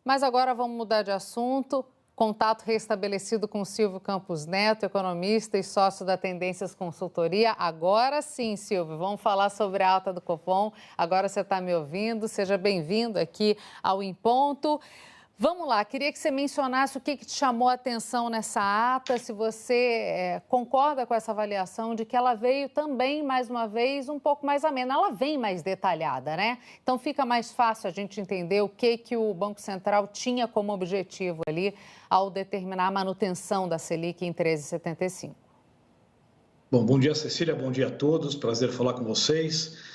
Mas agora vamos mudar de assunto. Contato restabelecido com Silvio Campos Neto, economista e sócio da Tendências Consultoria. Agora sim, Silvio, vamos falar sobre a alta do Copom. Agora você está me ouvindo. Seja bem-vindo aqui ao Em Ponto. Vamos lá, queria que você mencionasse o que te chamou a atenção nessa ata, se você concorda com essa avaliação de que ela veio também, mais uma vez, um pouco mais amena. Ela vem mais detalhada, né? Então fica mais fácil a gente entender o que o Banco Central tinha como objetivo ali ao determinar a manutenção da Selic em 13,75. Bom dia, Cecília, bom dia a todos, prazer falar com vocês.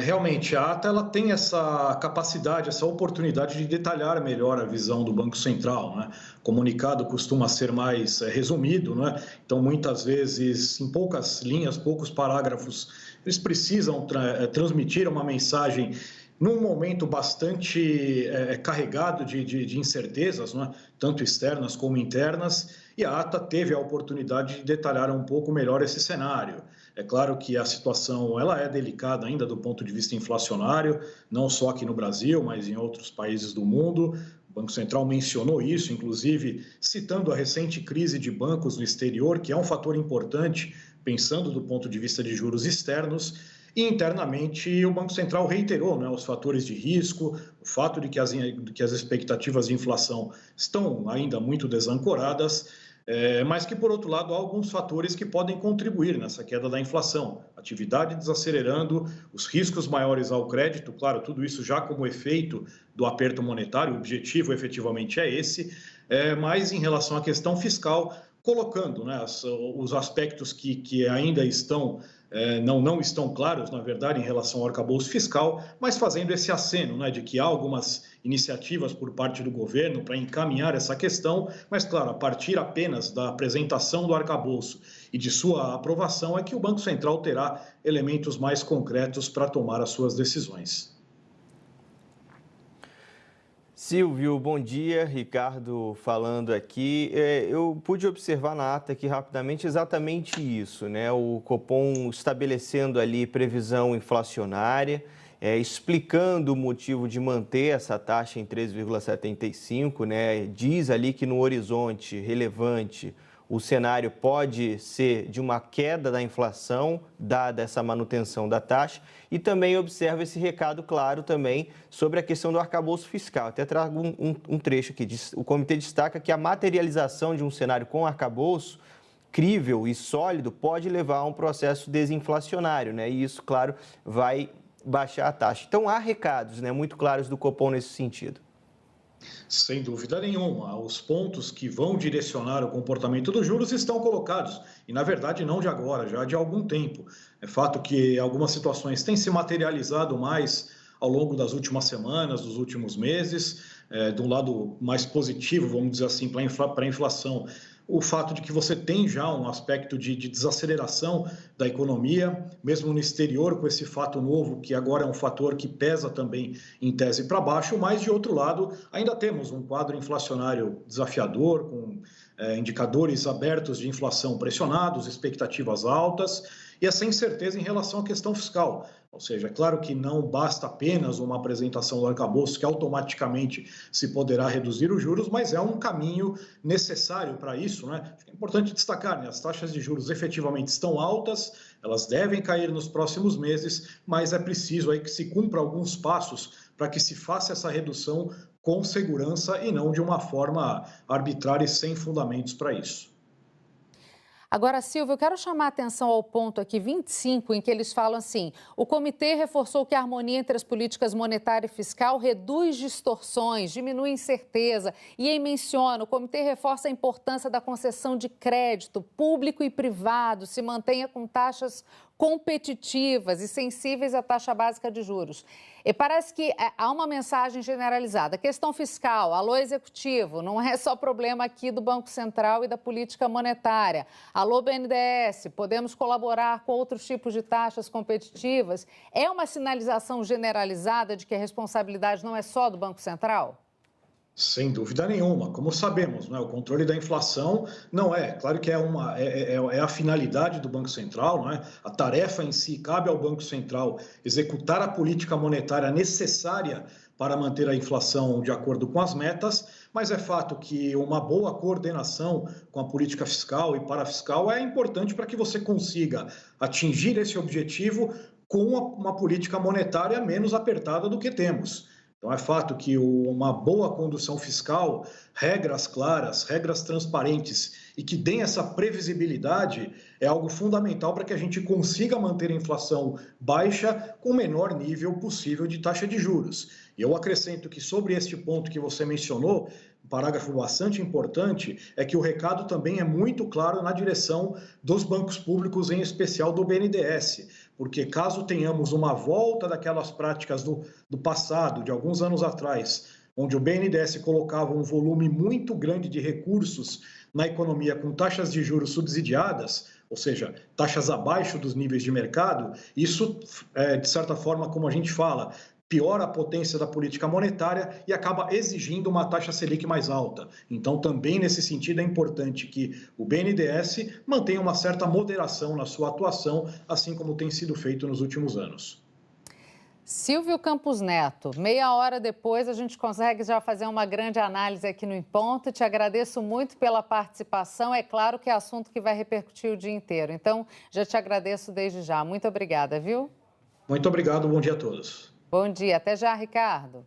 Realmente, a ata ela tem essa capacidade, essa oportunidade de detalhar melhor a visão do Banco Central, né? O comunicado costuma ser mais resumido, né? Então, muitas vezes, em poucas linhas, poucos parágrafos, eles precisam transmitir uma mensagem num momento bastante carregado de incertezas, né? Tanto externas como internas, e a ata teve a oportunidade de detalhar um pouco melhor esse cenário. É claro que a situação ela é delicada ainda do ponto de vista inflacionário, não só aqui no Brasil, mas em outros países do mundo. O Banco Central mencionou isso, inclusive citando a recente crise de bancos no exterior, que é um fator importante, pensando do ponto de vista de juros externos. E internamente o Banco Central reiterou, né, os fatores de risco, o fato de que as expectativas de inflação estão ainda muito desancoradas, mas que, por outro lado, há alguns fatores que podem contribuir nessa queda da inflação. Atividade desacelerando, os riscos maiores ao crédito, claro, tudo isso já como efeito do aperto monetário, o objetivo efetivamente é esse, mas em relação à questão fiscal, colocando, né, os aspectos que ainda estão não estão claros, na verdade, em relação ao arcabouço fiscal, mas fazendo esse aceno, né, de que há algumas iniciativas por parte do governo para encaminhar essa questão, mas, claro, a partir apenas da apresentação do arcabouço e de sua aprovação é que o Banco Central terá elementos mais concretos para tomar as suas decisões. Silvio, bom dia. Ricardo falando aqui. Eu pude observar na ata aqui rapidamente exatamente isso, né? O Copom estabelecendo ali previsão inflacionária, explicando o motivo de manter essa taxa em 3,75, né? Diz ali que no horizonte relevante o cenário pode ser de uma queda da inflação, dada essa manutenção da taxa, e também observa esse recado claro também sobre a questão do arcabouço fiscal. Até trago um trecho aqui. O comitê destaca que a materialização de um cenário com arcabouço crível e sólido pode levar a um processo desinflacionário, né? E isso, claro, vai baixar a taxa. Então, há recados, né, muito claros do Copom nesse sentido. Sem dúvida nenhuma, os pontos que vão direcionar o comportamento dos juros estão colocados, e na verdade não de agora, já de algum tempo. É fato que algumas situações têm se materializado mais ao longo das últimas semanas, dos últimos meses, de um lado mais positivo, vamos dizer assim, para a inflação. O fato de que você tem já um aspecto de desaceleração da economia, mesmo no exterior, com esse fato novo, que agora é um fator que pesa também em tese para baixo, mas, de outro lado, ainda temos um quadro inflacionário desafiador, com indicadores abertos de inflação pressionados, expectativas altas, e essa incerteza em relação à questão fiscal. Ou seja, é claro que não basta apenas uma apresentação do arcabouço que automaticamente se poderá reduzir os juros, mas é um caminho necessário para isso, né? É importante destacar, né? As taxas de juros efetivamente estão altas, elas devem cair nos próximos meses, mas é preciso aí que se cumpra alguns passos para que se faça essa redução com segurança e não de uma forma arbitrária e sem fundamentos para isso. Agora, Silvio, eu quero chamar a atenção ao ponto aqui 25, em que eles falam assim: o comitê reforçou que a harmonia entre as políticas monetária e fiscal reduz distorções, diminui incerteza e aí menciona, o comitê reforça a importância da concessão de crédito público e privado, se mantenha com taxas competitivas e sensíveis à taxa básica de juros. E parece que há uma mensagem generalizada. Questão fiscal, alô executivo, não é só problema aqui do Banco Central e da política monetária. Alô BNDES, podemos colaborar com outros tipos de taxas competitivas. É uma sinalização generalizada de que a responsabilidade não é só do Banco Central? Sem dúvida nenhuma. Como sabemos, né, o controle da inflação não é, claro que é a finalidade do Banco Central, não é? A tarefa em si cabe ao Banco Central executar a política monetária necessária para manter a inflação de acordo com as metas, mas é fato que uma boa coordenação com a política fiscal e parafiscal é importante para que você consiga atingir esse objetivo com uma política monetária menos apertada do que temos. Então, é fato que uma boa condução fiscal, regras claras, regras transparentes e que deem essa previsibilidade é algo fundamental para que a gente consiga manter a inflação baixa com o menor nível possível de taxa de juros. E eu acrescento que sobre este ponto que você mencionou, um parágrafo bastante importante, é que o recado também é muito claro na direção dos bancos públicos, em especial do BNDES, porque caso tenhamos uma volta daquelas práticas do passado, de alguns anos atrás, onde o BNDES colocava um volume muito grande de recursos na economia com taxas de juros subsidiadas, ou seja, taxas abaixo dos níveis de mercado, isso, de certa forma, como a gente fala, piora a potência da política monetária e acaba exigindo uma taxa Selic mais alta. Então, também nesse sentido, é importante que o BNDES mantenha uma certa moderação na sua atuação, assim como tem sido feito nos últimos anos. Silvio Campos Neto, meia hora depois a gente consegue já fazer uma grande análise aqui no Em Ponto. Te agradeço muito pela participação. É claro que é assunto que vai repercutir o dia inteiro. Então, já te agradeço desde já. Muito obrigada, viu? Muito obrigado, bom dia a todos. Bom dia, até já, Ricardo.